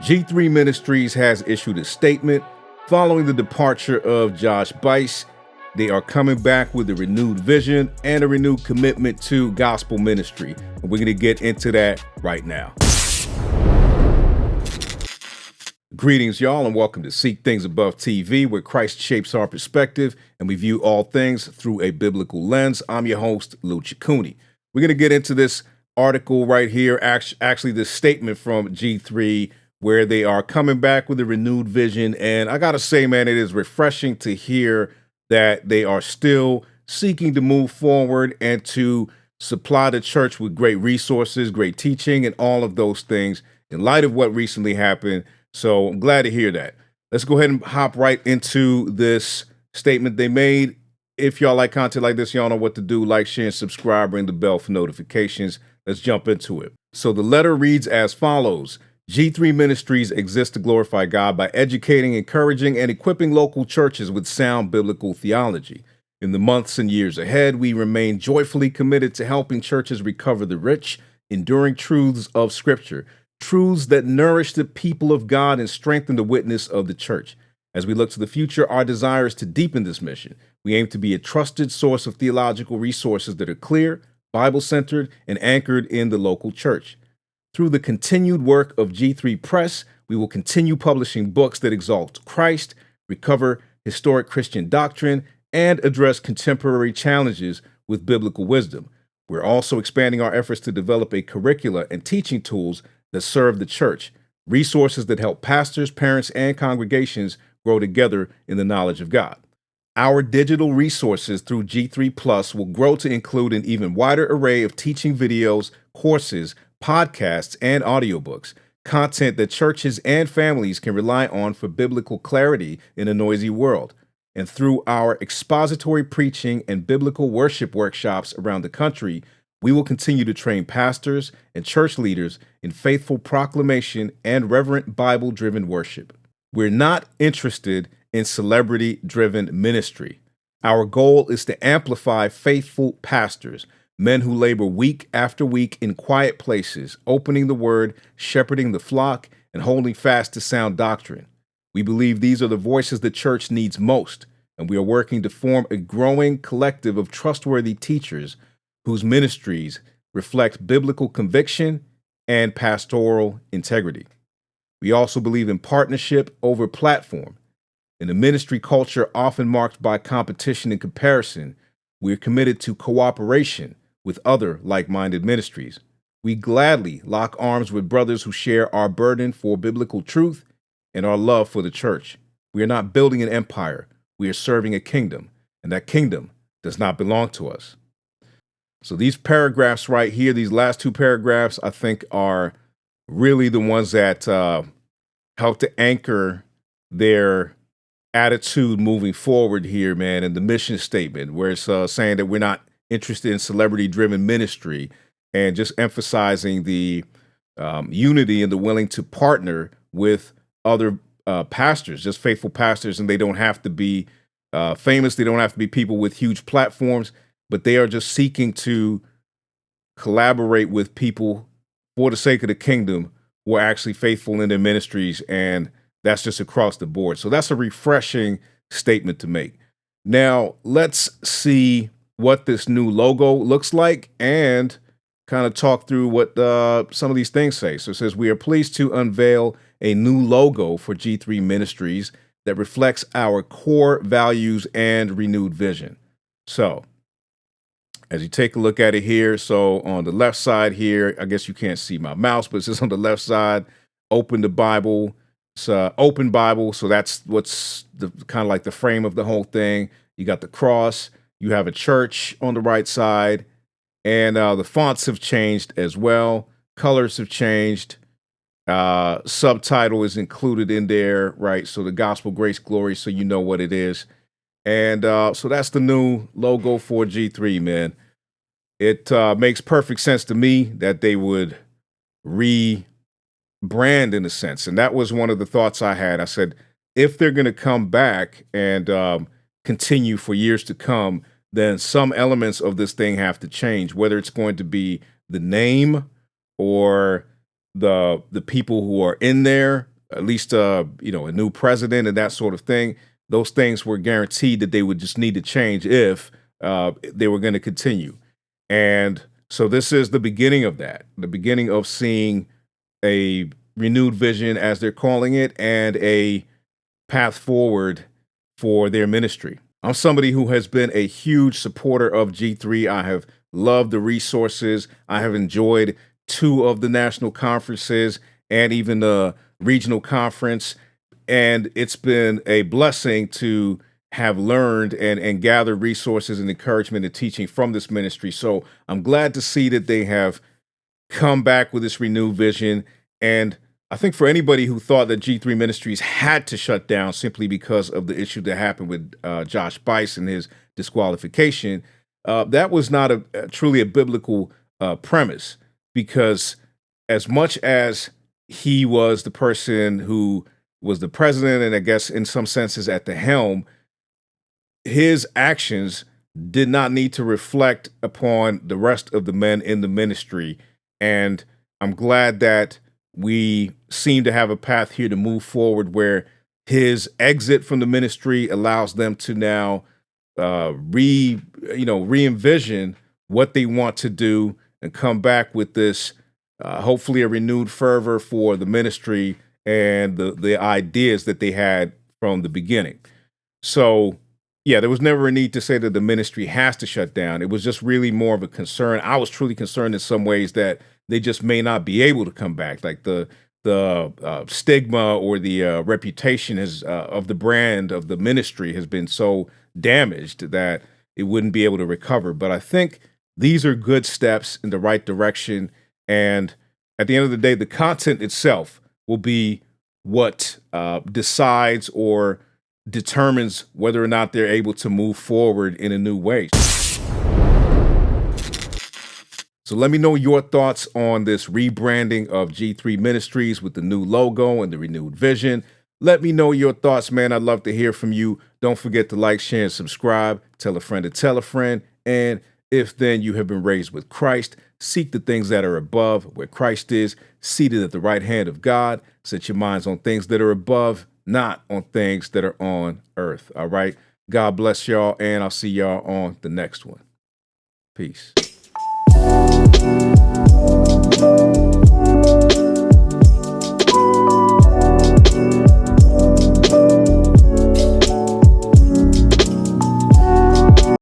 G3 Ministries has issued a statement following the departure of Josh Bice. They are coming back with a renewed vision and a renewed commitment to gospel ministry. And we're going to get into that right now. Greetings, y'all, and welcome to Seek Things Above TV, where Christ shapes our perspective and we view all things through a biblical lens. I'm your host, Lou Ciccone. We're going to get into this article right here, actually this statement from G3, where they are coming back with a renewed vision. And I got to say, man, it is refreshing to hear that they are still seeking to move forward and to supply the church with great resources, great teaching, and all of those things in light of what recently happened. So I'm glad to hear that. Let's go ahead and hop right into this statement they made. If y'all like content like this, y'all know what to do. Like, share, and subscribe. Ring the bell for notifications. Let's jump into it. So the letter reads as follows. G3 Ministries exists to glorify God by educating, encouraging, and equipping local churches with sound biblical theology. In the months and years ahead, we remain joyfully committed to helping churches recover the rich, enduring truths of Scripture, truths that nourish the people of God and strengthen the witness of the church. As we look to the future, our desire is to deepen this mission. We aim to be a trusted source of theological resources that are clear, Bible-centered, and anchored in the local church. Through the continued work of G3 Press, we will continue publishing books that exalt Christ, recover historic Christian doctrine, and address contemporary challenges with biblical wisdom. We're also expanding our efforts to develop a curricula and teaching tools that serve the church, resources that help pastors, parents, and congregations grow together in the knowledge of God. Our digital resources through G3 Plus will grow to include an even wider array of teaching videos, courses, podcasts, and audiobooks, content that churches and families can rely on for biblical clarity in a noisy world. And through our expository preaching and biblical worship workshops around the country, we will continue to train pastors and church leaders in faithful proclamation and reverent Bible-driven worship. We're not interested in celebrity-driven ministry. Our goal is to amplify faithful pastors, men who labor week after week in quiet places, opening the word, shepherding the flock, and holding fast to sound doctrine. We believe these are the voices the church needs most, and we are working to form a growing collective of trustworthy teachers whose ministries reflect biblical conviction and pastoral integrity. We also believe in partnership over platform. In a ministry culture often marked by competition and comparison, we are committed to cooperation with other like-minded ministries. We gladly lock arms with brothers who share our burden for biblical truth and our love for the church. We are not building an empire. We are serving a kingdom, and that kingdom does not belong to us. So these paragraphs right here, these last two paragraphs, I think are really the ones that help to anchor their attitude moving forward here, man, in the mission statement, where it's saying that we're not interested in celebrity-driven ministry and just emphasizing the unity and the willing to partner with other pastors, just faithful pastors, and they don't have to be famous. They don't have to be people with huge platforms, but they are just seeking to collaborate with people for the sake of the kingdom who are actually faithful in their ministries, and that's just across the board. So that's a refreshing statement to make. Now, let's see what this new logo looks like and kind of talk through what some of these things say. So it says, we are pleased to unveil a new logo for G3 Ministries that reflects our core values and renewed vision. So as you take a look at it here, so on the left side here, I guess you can't see my mouse, but it says on the left side, open the Bible. It's open Bible, so that's what's the kind of like the frame of the whole thing. You got the cross, you have a church on the right side, and the fonts have changed as well. Colors have changed. Subtitle is included in there, right? So the gospel, grace, glory, so you know what it is. And so that's the new logo for G3, man. It makes perfect sense to me that they would rebrand in a sense. And that was one of the thoughts I had. I said, if they're going to come back and continue for years to come, then some elements of this thing have to change, whether it's going to be the name or the people who are in there at least a new president and that sort of thing. Those things were guaranteed that they would just need to change if they were going to continue. And so this is the beginning of that, the beginning of seeing a renewed vision, as they're calling it, and a path forward for their ministry. I'm somebody who has been a huge supporter of G3. I have loved the resources. I have enjoyed two of the national conferences and even the regional conference. And it's been a blessing to have learned and gather resources and encouragement and teaching from this ministry. So I'm glad to see that they have come back with this renewed vision. And I think for anybody who thought that G3 Ministries had to shut down simply because of the issue that happened with Josh Bice and his disqualification, that was not truly a biblical premise, because as much as he was the person who was the president and I guess in some senses at the helm, his actions did not need to reflect upon the rest of the men in the ministry. And I'm glad that we seem to have a path here to move forward where his exit from the ministry allows them to now re-envision what they want to do and come back with this hopefully a renewed fervor for the ministry and the ideas that they had from the beginning. So yeah, there was never a need to say that the ministry has to shut down. It was just really more of a concern. I was truly concerned in some ways that they just may not be able to come back. Like the stigma or the reputation of the brand of the ministry has been so damaged that it wouldn't be able to recover. But I think these are good steps in the right direction. And at the end of the day, the content itself will be what decides or determines whether or not they're able to move forward in a new way. So let me know your thoughts on this rebranding of G3 Ministries with the new logo and the renewed vision. Let me know your thoughts, man. I'd love to hear from you. Don't forget to like, share, and subscribe. Tell a friend to tell a friend. And if then you have been raised with Christ, seek the things that are above, where Christ is, seated at the right hand of God. Set your minds on things that are above, not on things that are on earth. All right. God bless y'all, and I'll see y'all on the next one. Peace.